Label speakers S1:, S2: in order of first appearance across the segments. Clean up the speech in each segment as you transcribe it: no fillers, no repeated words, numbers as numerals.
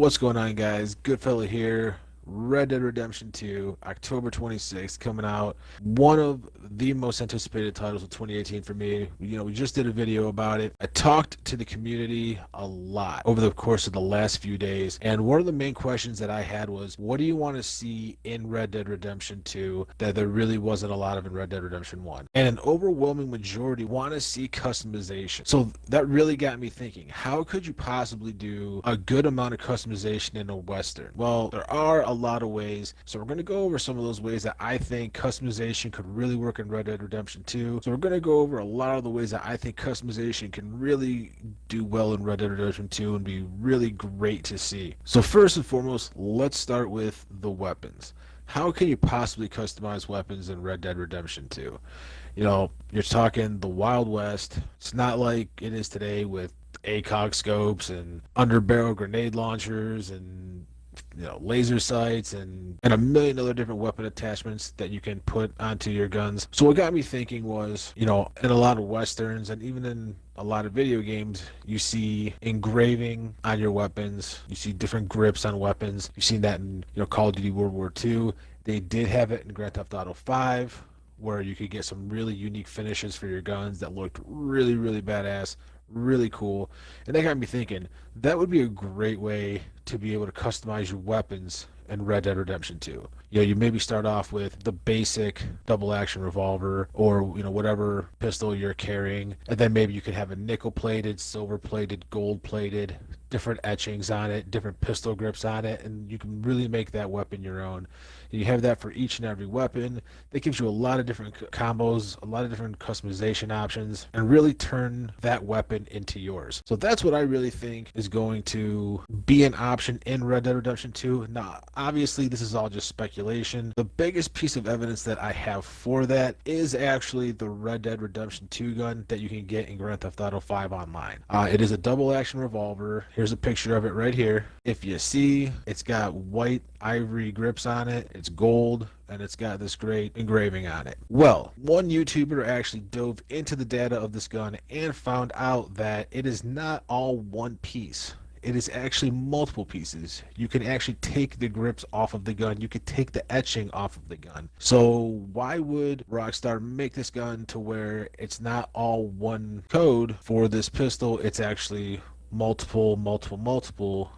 S1: What's going on, guys? GoodFella here. Red Dead Redemption 2, October 26th, coming out. One of the most anticipated titles of 2018 for me. We just did a video about it. I talked to the community a lot over the course of the last few days, and one of the main questions that I had was, what do you want to see in Red Dead Redemption 2 that there really wasn't a lot of in Red Dead Redemption 1? And an overwhelming majority want to see customization. So that really got me thinking, how could you possibly do a good amount of customization in a Western? Well, there are a lot of ways, so we're going to go over some of those ways that I think customization could really work in Red Dead Redemption 2. So we're going to go over a lot of the ways that I think customization can really do well in Red Dead Redemption 2 and be really great to see. So first and foremost, let's start with the weapons. How can you possibly customize weapons in Red Dead Redemption 2? You're talking the Wild West. It's not like it is today with ACOG scopes and underbarrel grenade launchers and laser sights and a million other different weapon attachments that you can put onto your guns. So what got me thinking was, in a lot of Westerns and even in a lot of video games, you see engraving on your weapons. You see different grips on weapons. You've seen that in, Call of Duty World War II. They did have it in Grand Theft Auto 5, where you could get some really unique finishes for your guns that looked really, really badass, really cool. And that got me thinking, that would be a great way to be able to customize your weapons in Red Dead Redemption 2. You maybe start off with the basic double action revolver or, whatever pistol you're carrying. And then maybe you could have a nickel plated, silver plated, gold plated, different etchings on it, different pistol grips on it, and you can really make that weapon your own. And you have that for each and every weapon. That gives you a lot of different combos, a lot of different customization options, and really turn that weapon into yours. So that's what I really think is going to be an option in Red Dead Redemption 2. Now, obviously, this is all just speculation. The biggest piece of evidence that I have for that is actually the Red Dead Redemption 2 gun that you can get in Grand Theft Auto 5 online. It is a double action revolver. Here's a picture of it right here. If you see, it's got white ivory grips on it, it's gold, and it's got this great engraving on it. Well, one YouTuber actually dove into the data of this gun and found out that it is not all one piece. It is actually multiple pieces. You can actually take the grips off of the gun. You could take the etching off of the gun. So why would Rockstar make this gun to where it's not all one code for this pistol? It's actually multiple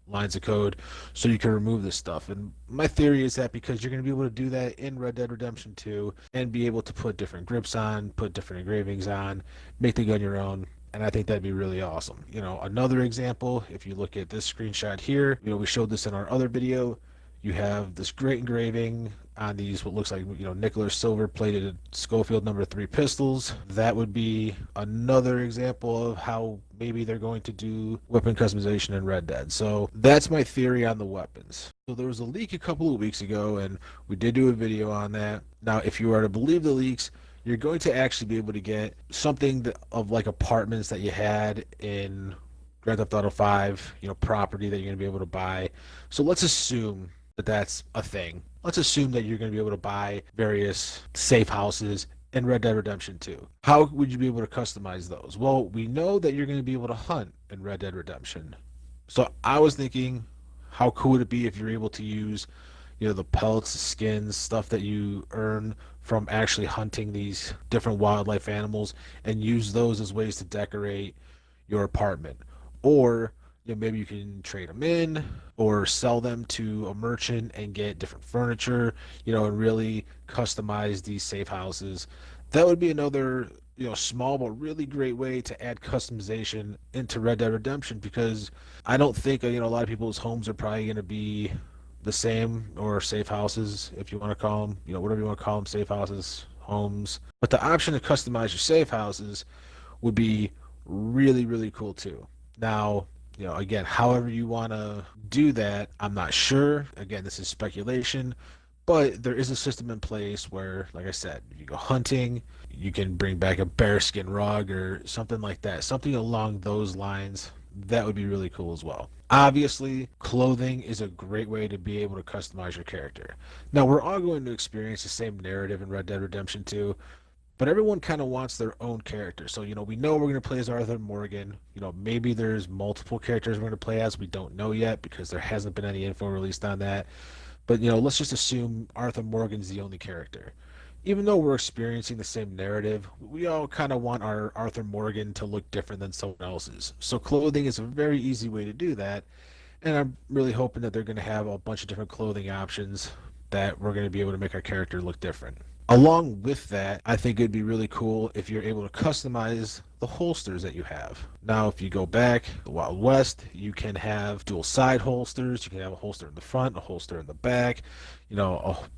S1: lines of code, so you can remove this stuff. And my theory is that because you're going to be able to do that in Red Dead Redemption 2 and be able to put different grips on, put different engravings on, make the gun your own. And I think that'd be really awesome. Another example, if you look at this screenshot here, we showed this in our other video. You have this great engraving on these, what looks like, nickel or silver plated Schofield number 3 pistols. That would be another example of how maybe they're going to do weapon customization in Red Dead. So that's my theory on the weapons. So there was a leak a couple of weeks ago, and we did do a video on that. Now, if you are to believe the leaks, you're going to actually be able to get something of like apartments that you had in Grand Theft Auto 5, property that you're going to be able to buy. So let's assume that that's a thing. Let's assume that you're going to be able to buy various safe houses in Red Dead Redemption 2. How would you be able to customize those? Well, we know that you're going to be able to hunt in Red Dead Redemption. So I was thinking, how cool would it be if you're able to use, the pelts, skins, stuff that you earn from actually hunting these different wildlife animals and use those as ways to decorate your apartment. Or maybe you can trade them in or sell them to a merchant and get different furniture, and really customize these safe houses. That would be another, small but really great way to add customization into Red Dead Redemption, because I don't think, a lot of people's homes are probably going to be the same, or safe houses, if you want to call them, whatever you want to call them, safe houses, homes. But the option to customize your safe houses would be really, really cool too. Now, again, however you want to do that, I'm not sure. Again, this is speculation, but there is a system in place where, like I said, if you go hunting, you can bring back a bearskin rug or something like that, something along those lines. That would be really cool as well. Obviously, clothing is a great way to be able to customize your character. Now, we're all going to experience the same narrative in Red Dead Redemption 2, But everyone kind of wants their own character. So, we know we're going to play as Arthur Morgan. Maybe there's multiple characters we're going to play as. We don't know yet because there hasn't been any info released on that. But, let's just assume Arthur Morgan's the only character. Even though we're experiencing the same narrative, we all kind of want our Arthur Morgan to look different than someone else's. So clothing is a very easy way to do that. And I'm really hoping that they're going to have a bunch of different clothing options that we're going to be able to make our character look different. Along with that, I think it'd be really cool if you're able to customize the holsters that you have. Now, if you go back the Wild West, you can have dual side holsters. You can have a holster in the front, a holster in the back,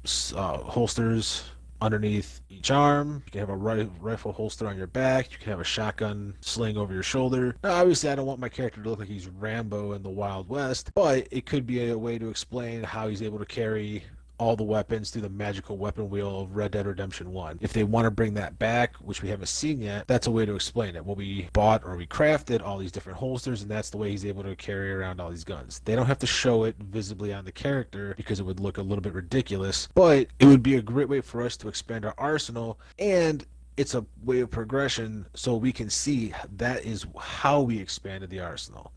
S1: holsters underneath each arm. You can have a rifle holster on your back. You can have a shotgun sling over your shoulder. Now, obviously, I don't want my character to look like he's Rambo in the Wild West, but it could be a way to explain how he's able to carry all the weapons through the magical weapon wheel of Red Dead Redemption 1. If they want to bring that back, which we haven't seen yet, that's a way to explain it. Well, we bought or we crafted all these different holsters, and that's the way he's able to carry around all these guns. They don't have to show it visibly on the character because it would look a little bit ridiculous, but it would be a great way for us to expand our arsenal, and it's a way of progression so we can see that is how we expanded the arsenal.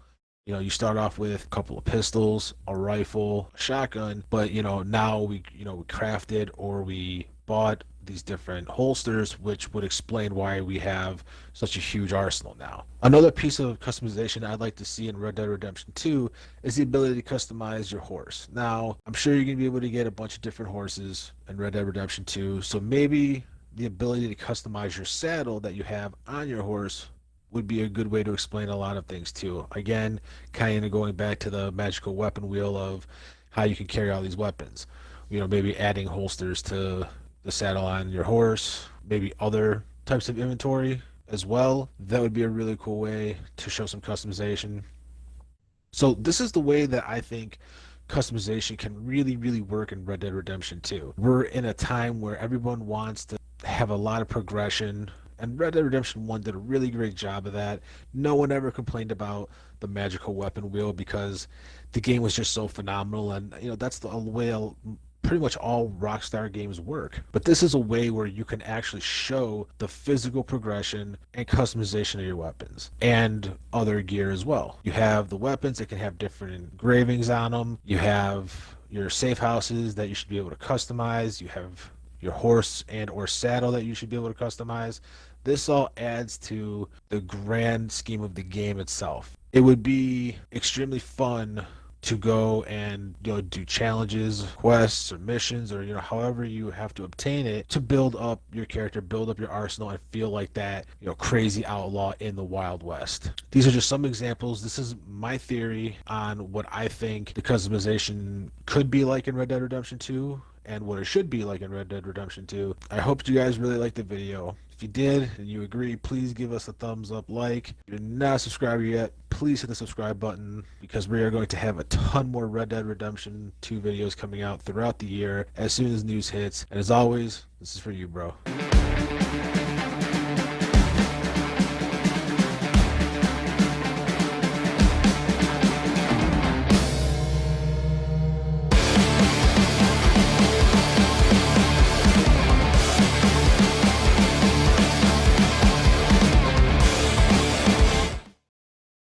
S1: You start off with a couple of pistols, a rifle, a shotgun, but now we crafted or we bought these different holsters, which would explain why we have such a huge arsenal now. Another piece of customization I'd like to see in Red Dead Redemption 2 is the ability to customize your horse. Now, I'm sure you're going to be able to get a bunch of different horses in Red Dead Redemption 2, so maybe the ability to customize your saddle that you have on your horse would be a good way to explain a lot of things too. Again, kind of going back to the magical weapon wheel of how you can carry all these weapons. Maybe adding holsters to the saddle on your horse, maybe other types of inventory as well. That would be a really cool way to show some customization. So this is the way that I think customization can really, really work in Red Dead Redemption 2. We're in a time where everyone wants to have a lot of progression, and Red Dead Redemption 1 did a really great job of that. No one ever complained about the magical weapon wheel because the game was just so phenomenal, and that's the way pretty much all Rockstar games work. But this is a way where you can actually show the physical progression and customization of your weapons and other gear as well. You have the weapons that can have different engravings on them. You have your safe houses that you should be able to customize. You have your horse and or saddle that you should be able to customize. This all adds to the grand scheme of the game itself. It would be extremely fun to go and do challenges, quests, or missions, or however you have to obtain it to build up your character, build up your arsenal, and feel like that crazy outlaw in the Wild West. These are just some examples. This is my theory on what I think the customization could be like in Red Dead Redemption 2 and what it should be like in Red Dead Redemption 2. I hope you guys really liked the video. If you did and you agree, please give us a thumbs up, like. If you're not a subscriber yet, please hit the subscribe button because we are going to have a ton more Red Dead Redemption 2 videos coming out throughout the year as soon as news hits. And as always, this is for you, bro.